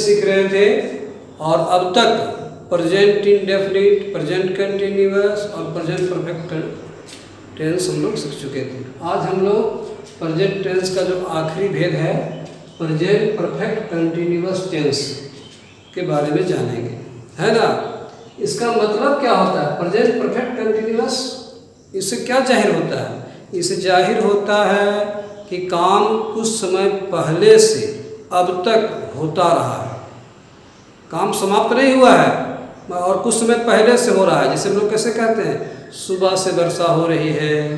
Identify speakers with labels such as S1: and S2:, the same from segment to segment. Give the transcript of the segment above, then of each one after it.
S1: सीख रहे थे और अब तक प्रेजेंट इंडेफिनिट, प्रेजेंट कंटिन्यूअस और प्रेजेंट परफेक्ट टेंस हम लोग सीख चुके थे। आज हम लोग प्रेजेंट टेंस का जो आखिरी भेद है प्रेजेंट परफेक्ट कंटिन्यूअस टेंस के बारे में जानेंगे, है ना। इसका मतलब क्या होता है प्रेजेंट परफेक्ट कंटिन्यूअस? इससे क्या जाहिर होता है? इससे जाहिर होता है कि काम कुछ समय पहले से अब तक होता रहा है, काम समाप्त नहीं हुआ है और कुछ समय पहले से हो रहा है। जैसे हम लोग कैसे कहते हैं, सुबह से वर्षा हो रही है,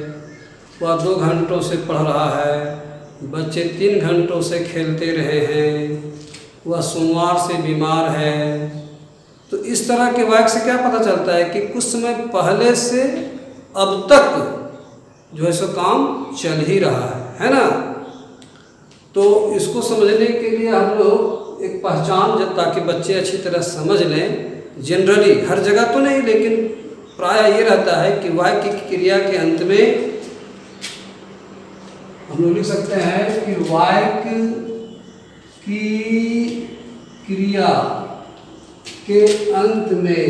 S1: वह 2 घंटों से पढ़ रहा है, बच्चे 3 घंटों से खेलते रहे हैं, वह सोमवार से बीमार है। तो इस तरह के वाक्य से क्या पता चलता है कि कुछ समय पहले से अब तक जो है सो काम चल ही रहा है ना। तो इसको समझने के लिए हम लोग एक पहचान, जब ताकि बच्चे अच्छी तरह समझ लें, जनरली हर जगह तो नहीं लेकिन प्राय ये रहता है कि वाक्य की क्रिया के अंत में हम लोग लिख सकते हैं कि वाक्य की क्रिया के अंत में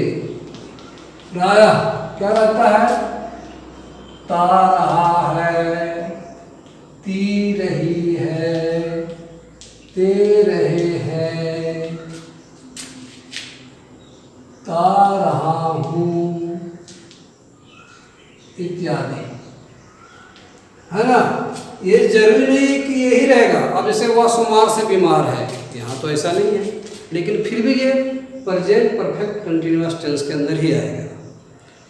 S1: प्रायः क्या रहता है? ता रहा है, ती रही है, ते रहे हैं, ता रहा हूँ इत्यादि, है ना। ये जरूरी नहीं कि यही रहेगा। अब जैसे वह सोमवार से बीमार है, यहाँ तो ऐसा नहीं है, लेकिन फिर भी ये प्रेजेंट परफेक्ट कंटिन्यूअस टेंस के अंदर ही आएगा।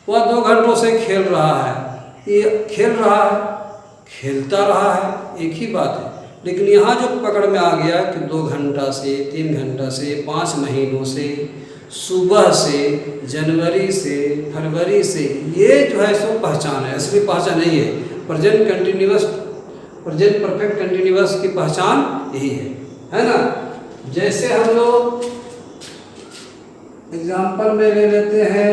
S1: वह 2 घंटों से खेल रहा है, ये खेल रहा है, खेलता रहा है, एक ही बात है। लेकिन यहाँ जो पकड़ में आ गया कि 2 घंटा से, 3 घंटा से, 5 महीनों से, सुबह से, जनवरी से, फरवरी से, ये जो है सो पहचान है, असली पहचान नहीं है। Present continuous, present perfect continuous की पहचान यही है ना। जैसे हम लोग एग्जाम्पल में ले लेते हैं,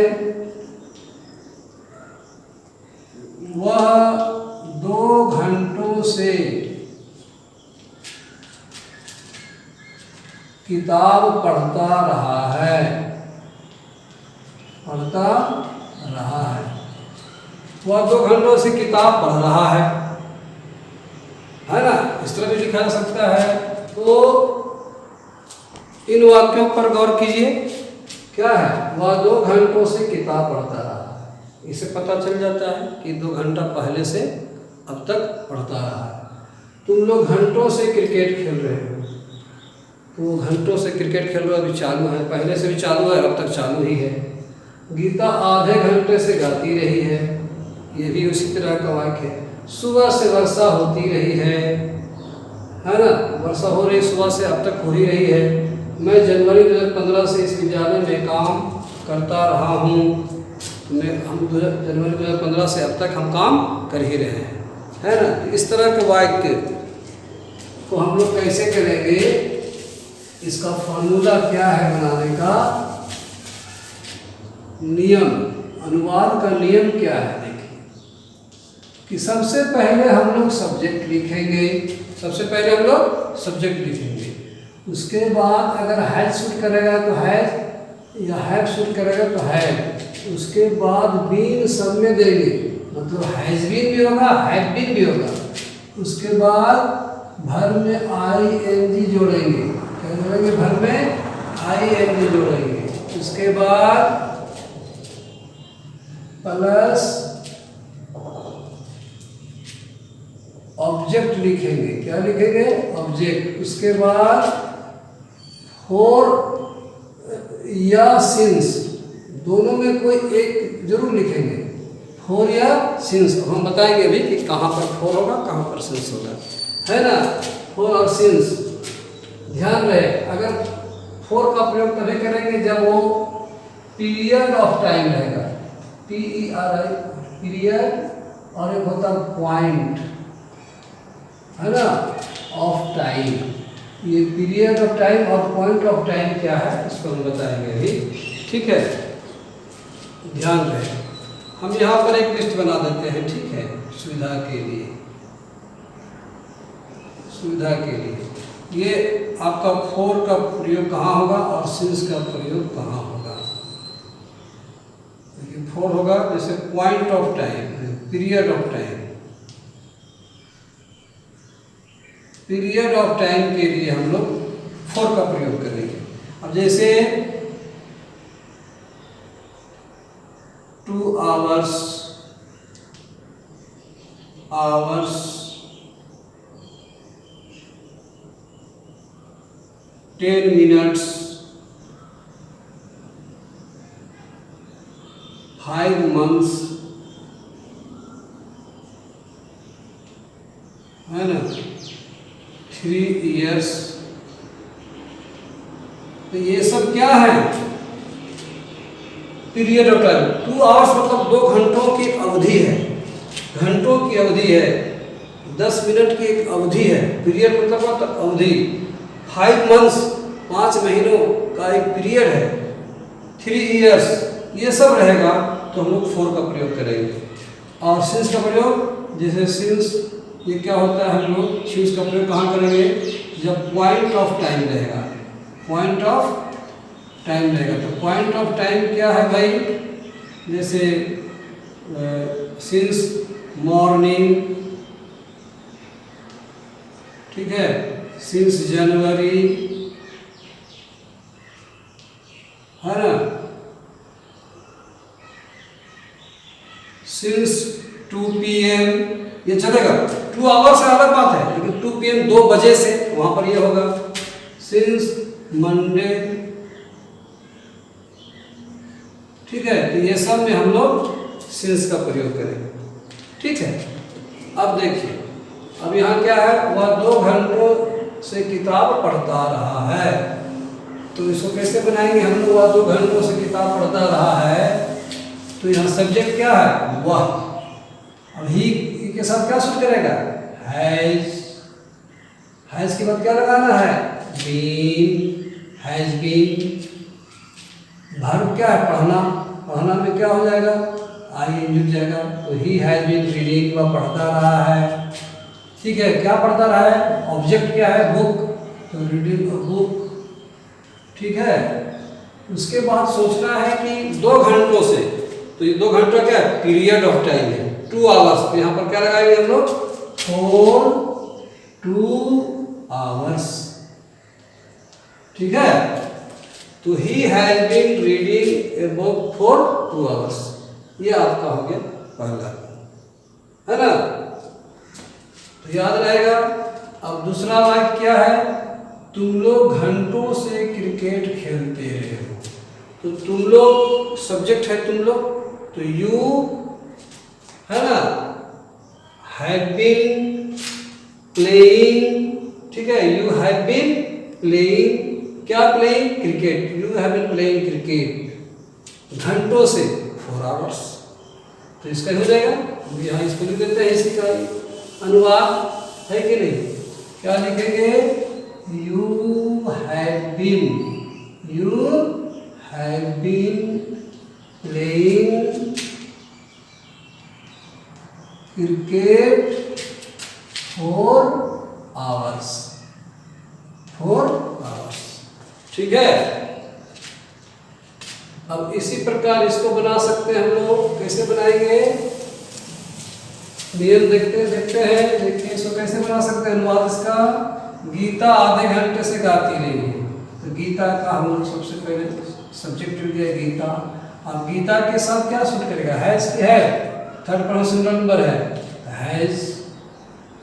S1: वह 2 घंटों से किताब पढ़ता रहा है, पढ़ता रहा है। वह 2 घंटों से किताब पढ़ रहा है ना। इस तरह भी लिखा जा सकता है। तो इन वाक्यों पर गौर कीजिए, क्या है? वह 2 घंटों से किताब पढ़ता रहा है। इससे पता चल जाता है कि 2 घंटा पहले से अब तक पढ़ता रहा है। तुम लोग घंटों से क्रिकेट खेल रहे हो, तो घंटों से क्रिकेट खेल रहे हो, अभी चालू है, पहले से भी चालू है, अब तक चालू ही है। गीता आधे घंटे से गाती रही है, ये भी उसी तरह का वाक्य है। सुबह से वर्षा होती रही है ना, वर्षा हो रही सुबह से, अब तक हो ही रही है। मैं जनवरी 2015 से इस विद्यालय में काम करता रहा हूँ। हम जनवरी 2015 से अब तक हम काम कर ही रहे हैं, है ना। तो इस तरह के वाक्य को हम लोग कैसे करेंगे, इसका फॉर्मूला क्या है बनाने का? नियम, अनुवाद का नियम क्या है? देखिए कि सबसे पहले हम लोग सब्जेक्ट लिखेंगे, सबसे पहले हम लोग सब्जेक्ट लिखेंगे। उसके बाद अगर हैज सूट करेगा तो हैज, या हैव सूट करेगा तो हैव। उसके बाद बीन सब में देंगे, मतलब हैज बीन भी होगा, हैव बीन भी होगा। उसके बाद भर में ING जोड़ेंगे, क्या जोड़ेंगे? भर में ING जोड़ेंगे। उसके बाद प्लस ऑब्जेक्ट लिखेंगे, क्या लिखेंगे? ऑब्जेक्ट। उसके बाद फॉर या सिंस, दोनों में कोई एक जरूर लिखेंगे, फॉर या सिंस। अब हम बताएंगे अभी कि कहाँ पर फॉर होगा, कहाँ पर सिंस होगा, है ना। फॉर और सिंस, ध्यान रहे, अगर फॉर का प्रयोग तभी करेंगे जब वो पीरियड ऑफ टाइम रहेगा, PERI, पीरियड, और एक होता पॉइंट, है ना, ऑफ टाइम। ये पीरियड ऑफ टाइम और पॉइंट ऑफ टाइम क्या है, इसको हम बताएंगे अभी, ठीक है। ध्यान रहे, हम यहाँ पर एक लिस्ट बना देते हैं, ठीक है, सुविधा के लिए, सुविधा के लिए। ये आपका फोर का प्रयोग कहाँ होगा और सिंस का प्रयोग कहाँ होगा। देखिए फोर होगा जैसे point of time, period of time, period of time के लिए हम लोग फोर का प्रयोग करेंगे। अब जैसे 2 hours, 10 minutes, 5 months, है ना, 3 years, तो ये सब क्या है, पीरियड ऑफ टाइम। 2 hours मतलब 2 घंटों की अवधि है, घंटों की अवधि है, 10 मिनट की एक अवधि है, पीरियड मतलब अवधि। 5 months 5 महीनों का एक पीरियड है, 3 years, ये सब रहेगा तो हम लोग 4 का प्रयोग करेंगे। और सिंस का प्रयोग, जैसे सिंस ये क्या होता है, हम लोग सिंस का प्रयोग कहाँ करेंगे, जब पॉइंट ऑफ टाइम रहेगा, पॉइंट ऑफ टाइम रहेगा। तो पॉइंट ऑफ टाइम क्या है भाई, जैसे सिंस मॉर्निंग, ठीक है, सिंस जनवरी, है ना, सिंस 2 PM, ये चलेगा। 2 hours से अलग बात है, लेकिन 2 PM 2 बजे से वहां पर ये होगा। सिंस मंडे, ठीक है, तो ये सब में हम लोग सिंस का प्रयोग करेंगे, ठीक है। अब देखिए, अब यहाँ क्या है, वह 2 घंटों से किताब पढ़ता रहा है, तो इसको कैसे बनाएंगे हम लोग, वह 2 घंटों से किताब पढ़ता रहा है, तो यहाँ सब्जेक्ट क्या है, वह। अब ही के साथ क्या सूट करेगा, हैज, हैज के बाद क्या लगाना है, बीन, हैज बीन। वर्ब क्या है, पढ़ना, पढ़ना में क्या हो जाएगा, आई जुड़ जाएगा, तो ही हैज बीन रीडिंग, वह पढ़ता रहा है, ठीक है। क्या पढ़ता रहा है, ऑब्जेक्ट क्या है, बुक, तो रीडिंग अ बुक, ठीक है। उसके बाद सोचना है कि 2 घंटों से, तो ये 2 घंटा क्या है, पीरियड ऑफ टाइम है, 2 hours, तो यहाँ पर क्या लगाएंगे हम लोग, 4 2 hours, ठीक है। तो he has been reading a book for 2 hours, ये आपका हो गया पहला, है ना, तो याद रहेगा। अब दूसरा वाक्य क्या है, तुम लोग घंटों से क्रिकेट खेलते रहे हो, तो तुम लोग सब्जेक्ट है, तुम लोग, तो यू, है ना, हैव बीन प्लेइंग, ठीक है, यू हैव बीन प्लेइंग, क्या playing, cricket, you have been playing cricket, घंटों से 4 hours, तो इसका हो जाएगा। यहाँ इसको लिख देते हैं, इसी का अनुवाद है कि नहीं, क्या लिखेंगे, you have been playing cricket 4 hours, 4 hours, ठीक है। अब इसी प्रकार इसको बना सकते हैं हम लोग, कैसे बनाएंगे, नियम देखते हैं, देखिए इसको कैसे बना सकते हैं अनुवाद इसका। गीता आधे घंटे से गाती रही है, तो गीता का हम लोग सबसे पहले सब्जेक्ट हो गया गीता। अब गीता के साथ क्या सूट करेगा, हैज की है, थर्ड पर्सन सिंगुलर नंबर है, हैज,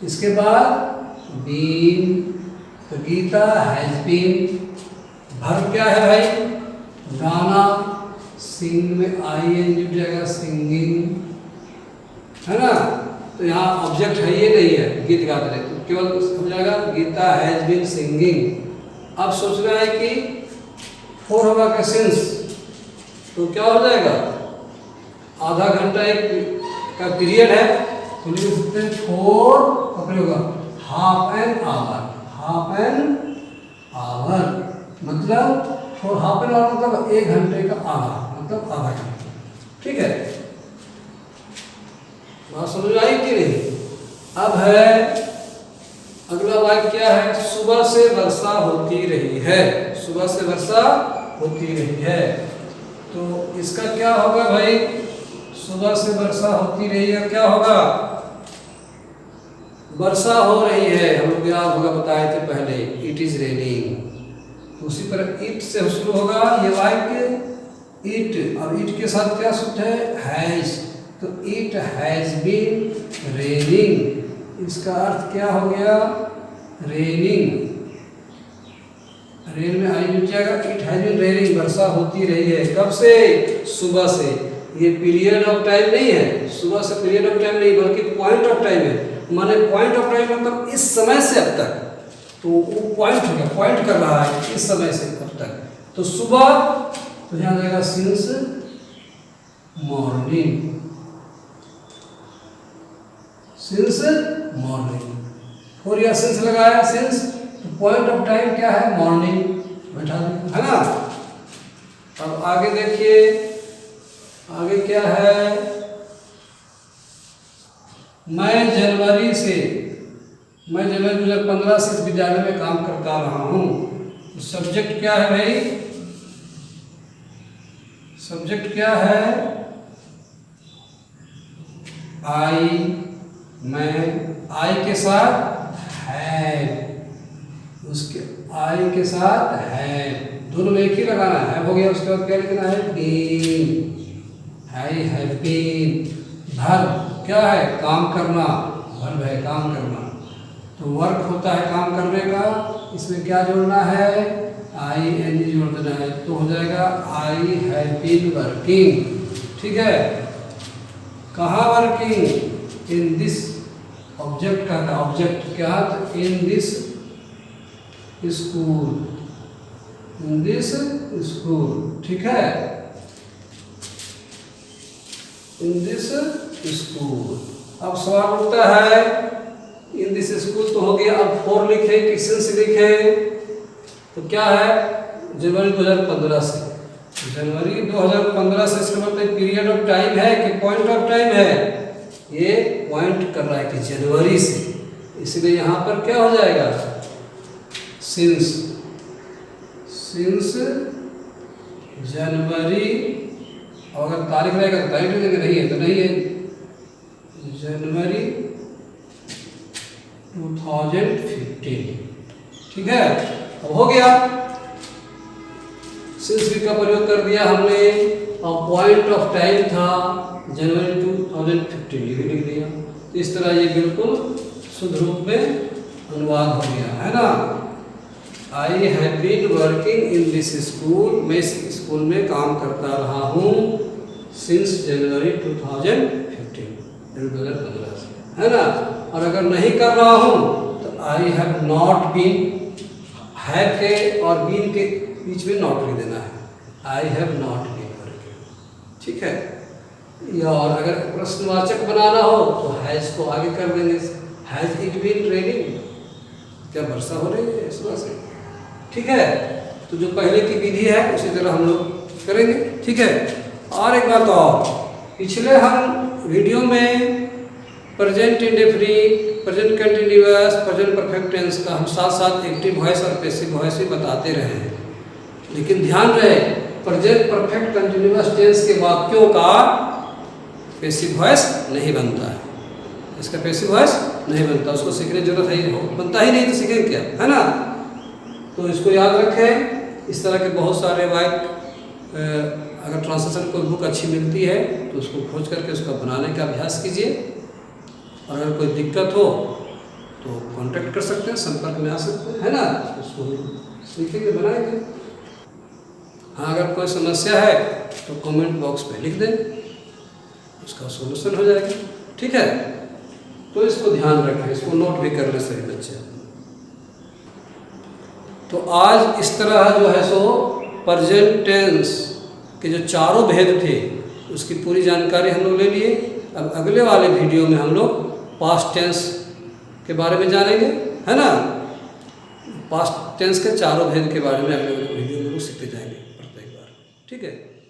S1: इसके बाद बीन, तो गीता हैज बीन। वर्ब क्या है भाई, गाना, सिंग में आई जुड़ जाएगा, सिंगिंग, है ना, तो यहाँ ऑब्जेक्ट है, ये नहीं है, गीत गाते रहे, तो केवल हो जाएगा गीता हैज बीन सिंगिंग। अब सोचना है कि 4 होगा का सिंस, तो क्या हो जाएगा, आधा घंटा एक का पीरियड है, तो लिख सकते हैं 4 का प्रयोग होगा, half an hour, half an hour मतलब 4 हाफ एन आवर मतलब 1 घंटे का आधा, मतलब आधा घंटा, ठीक है। बात समझ आई कि नहीं। अब है अगला वाक्य क्या है? सुबह से वर्षा होती रही है। सुबह से वर्षा होती रही है। तो इसका क्या होगा भाई? सुबह से वर्षा होती रही है, क्या होगा? वर्षा हो रही है। हम लोग याद होगा बताए थे पहले, इट इज रेनिंग। उसी तरह इट से शुरू होगा ये वाक्य, इट। अब इट के साथ क्या सूत्र है? हैज। तो इट हैज बीन रेनिंग, इसका अर्थ क्या हो गया? रेनिंग। रेन में आई जुट जाएगा। इट हैज बीन रेनिंग, वर्षा होती रही है। कब से? सुबह से। ये पीरियड ऑफ टाइम नहीं है, सुबह से पीरियड ऑफ टाइम नहीं, बल्कि पॉइंट ऑफ टाइम है। माने पॉइंट ऑफ टाइम मतलब इस समय से अब तक। तो वो पॉइंट हो गया, पॉइंट कर रहा है इस समय से अब तक। तो सुबह तो यहाँ जाएगा सिंस मॉर्निंग। Since morning. और यह सिंस लगाया, सिंस। तो पॉइंट ऑफ टाइम क्या है? मॉर्निंग। बैठा है ना। अब आगे देखिए, आगे क्या है? मैं जनवरी 2015 से इस विद्यालय में काम करता रहा हूँ। सब्जेक्ट क्या है भाई? सब्जेक्ट क्या है? आई, मैं। आई के साथ है, उसके आई के साथ है, दोनों में एक ही लगाना है। हो गया। उसके बाद क्या लिखना है? Been. I have been. Verb क्या है? काम करना। वर्ब है काम करना। तो वर्क होता है काम करने का। इसमें क्या जोड़ना है? आई एन जी जोड़ देना है। तो हो जाएगा आई हैव बीन वर्किंग। ठीक है। कहाँ वर्किंग? In this. ऑब्जेक्ट का था, ऑब्जेक्ट क्या? इन this school. In this school. ठीक है। इन दिस स्कूल। अब सवाल उठता है, इन दिस स्कूल तो हो गया। अब फॉर लिखे कि सिंस लिखे? तो क्या है? जनवरी 2015 से। जनवरी 2015 से इसका मतलब पीरियड ऑफ टाइम है कि पॉइंट ऑफ टाइम है? ये पॉइंट कर रहा है कि जनवरी से, इसलिए यहाँ पर क्या हो जाएगा? सिंस। Since January. और अगर तारीख रहेगा तो तारीख देंगे, नहीं है तो नहीं है। जनवरी 2015। ठीक है। अब हो गया। सिंस का प्रयोग कर दिया हमने, और पॉइंट ऑफ टाइम था जनवरी 2015, ये भी लिख दिया। इस तरह ये बिल्कुल शुद्ध रूप में अनुवाद हो गया है ना। I have been working in this school. मैं इस स्कूल में काम करता रहा हूँ सिंस जनवरी 2015 से, है ना। और अगर नहीं कर रहा हूँ तो I have not been. Have के और बीन के बीच में नॉट लिख देना है। I have not been working. ठीक है। या और अगर प्रश्नवाचक बनाना हो तो हैज को आगे कर देंगे। Has it been raining? क्या वर्षा हो रही है सुबह से? ठीक है। तो जो पहले की विधि है उसी तरह हम लोग करेंगे। ठीक है। और एक बात और, पिछले हम वीडियो में present indefinite, present continuous, present perfect tense का हम साथ साथ एक्टिव वॉइस और पैसिव वॉइस भी बताते रहे हैं। लेकिन ध्यान रहे, प्रेजेंट परफेक्ट कंटिन्यूअस टेंस के वाक्यों का पैसिव वॉइस नहीं बनता है। इसका पैसिव वॉइस नहीं बनता, उसको सीखने की जरूरत है, बनता ही नहीं तो सीखेंगे क्या, है ना। तो इसको याद रखें। इस तरह के बहुत सारे वाक्य अगर ट्रांसलेशन कोई बुक अच्छी मिलती है तो उसको खोज करके उसका बनाने का अभ्यास कीजिए। और अगर कोई दिक्कत हो तो कांटेक्ट कर सकते हैं, संपर्क में आ सकते हैं, है ना। उसको सीखेंगे, बनाएंगे। हाँ, अगर कोई समस्या है तो कमेंट बॉक्स में लिख दें, उसका सॉल्यूशन हो जाएगा। ठीक है। तो इसको ध्यान रखें, इसको नोट भी कर ले सही बच्चे। तो आज इस तरह जो है सो प्रेजेंट टेंस के जो चारों भेद थे उसकी पूरी जानकारी हम लोग ले लिए। अब अगले वाले वीडियो में हम लोग पास्ट टेंस के बारे में जानेंगे, है ना। पास्ट टेंस के चारों भेद के बारे में अगले वीडियो में लोग सीखते जाएंगे प्रत्येक बार। ठीक है।